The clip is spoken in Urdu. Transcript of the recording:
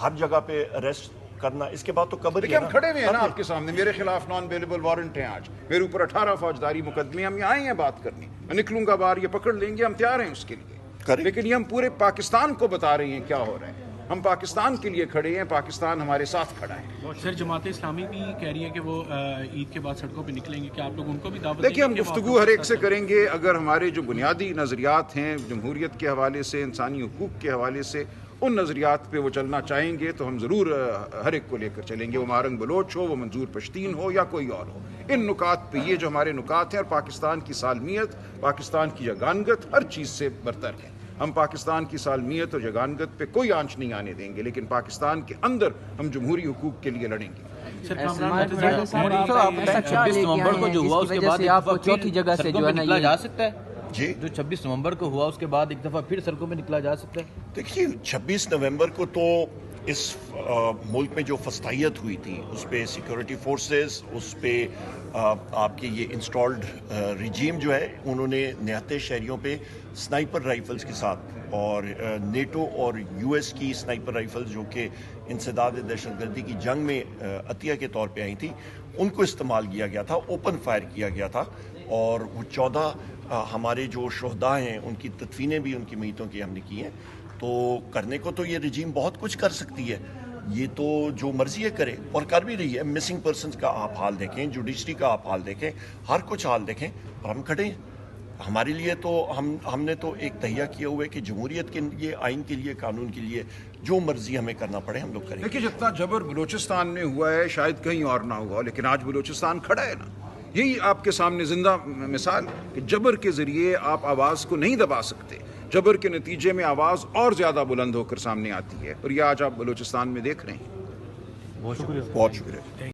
ہر جگہ پہ اریسٹ کرنا، اس کے بعد تو قبر ہم کھڑے ہوئے ہیں نا آپ کے سامنے، میرے خلاف نان بیلیبل وارنٹ ہیں آج، میرے اوپر 18 فوجداری مقدمے، ہم یہاں آئے ہیں بات کرنے، میں نکلوں گا باہر، یہ پکڑ لیں گے، ہم تیار ہیں اس کے لیے، لیکن یہ ہم پورے پاکستان کو بتا رہے ہیں کیا ہو رہا ہے، ہم پاکستان کے لیے کھڑے ہیں، پاکستان ہمارے ساتھ کھڑا ہے۔ سر جماعت اسلامی بھی کہہ رہی ہے کہ وہ عید کے بعد سڑکوں پہ نکلیں گے، کیا آپ لوگ ان کو بھی دعوت دیں گے؟ دیکھیے ہم گفتگو ہر ایک سے کریں گے، اگر ہمارے جو بنیادی نظریات ہیں جمہوریت کے حوالے سے، انسانی حقوق کے حوالے سے، ان نظریات پہ وہ چلنا چاہیں گے تو ہم ضرور ہر ایک کو لے کر چلیں گے، وہ مارنگ بلوچ ہو، وہ منظور پشتین ہو یا کوئی اور ہو، ان نکات پہ، یہ جو ہمارے نکات ہیں، اور پاکستان کی سالمیت، پاکستان کی یگانگت ہر چیز سے برتر ہے، ہم پاکستان کی سالمیت اور یگانگت پہ کوئی آنچ نہیں آنے دیں گے، لیکن پاکستان کے اندر ہم جمہوری حقوق کے لیے لڑیں گے۔ 26 نومبر کو جو ہوا اس کے بعد آپ کو چوتھی جگہ سے جو ہے نا نکلا جا سکتا ہے جی، جو 26 نومبر کو ہوا اس کے بعد ایک دفعہ پھر سڑکوں پہ نکلا جا سکتا ہے؟ دیکھیے 26 نومبر کو تو اس ملک میں جو فسطائیت ہوئی تھی، اس پہ سیکورٹی فورسز، اس پہ آپ کے یہ انسٹالڈ ریجیم جو ہے، انہوں نے نہتے شہریوں پہ سنائپر رائفلز کے ساتھ، اور نیٹو اور یو ایس کی سنائپر رائفلز جو کہ انسداد دہشت گردی کی جنگ میں عطیہ کے طور پہ آئی تھی، ان کو استعمال کیا گیا تھا، اوپن فائر کیا گیا تھا، اور وہ 14 ہمارے جو شہداء ہیں ان کی تدفینیں بھی ان کی میتوں کی ہم نے کی ہیں۔ تو کرنے کو تو یہ رجیم بہت کچھ کر سکتی ہے، یہ تو جو مرضی ہے کرے، اور کر بھی رہی ہے۔ مسنگ پرسنز کا آپ حال دیکھیں، جوڈیشری کا آپ حال دیکھیں، ہر کچھ حال دیکھیں، اور ہم کھڑے ہیں۔ ہمارے لیے تو ہم نے تو ایک تہیہ کیا ہوا ہے کہ جمہوریت کے لیے، آئین کے لیے، قانون کے لیے جو مرضی ہمیں کرنا پڑے ہم لوگ کریں گے۔ دیکھیے جتنا جبر بلوچستان میں ہوا ہے شاید کہیں اور نہ ہوا، لیکن آج بلوچستان کھڑا ہے نا، یہی آپ کے سامنے زندہ مثال کہ جبر کے ذریعے آپ آواز کو نہیں دبا سکتے، جبر کے نتیجے میں آواز اور زیادہ بلند ہو کر سامنے آتی ہے، اور یہ آج آپ بلوچستان میں دیکھ رہے ہیں۔ بہت شکریہ۔ بہت شکریہ۔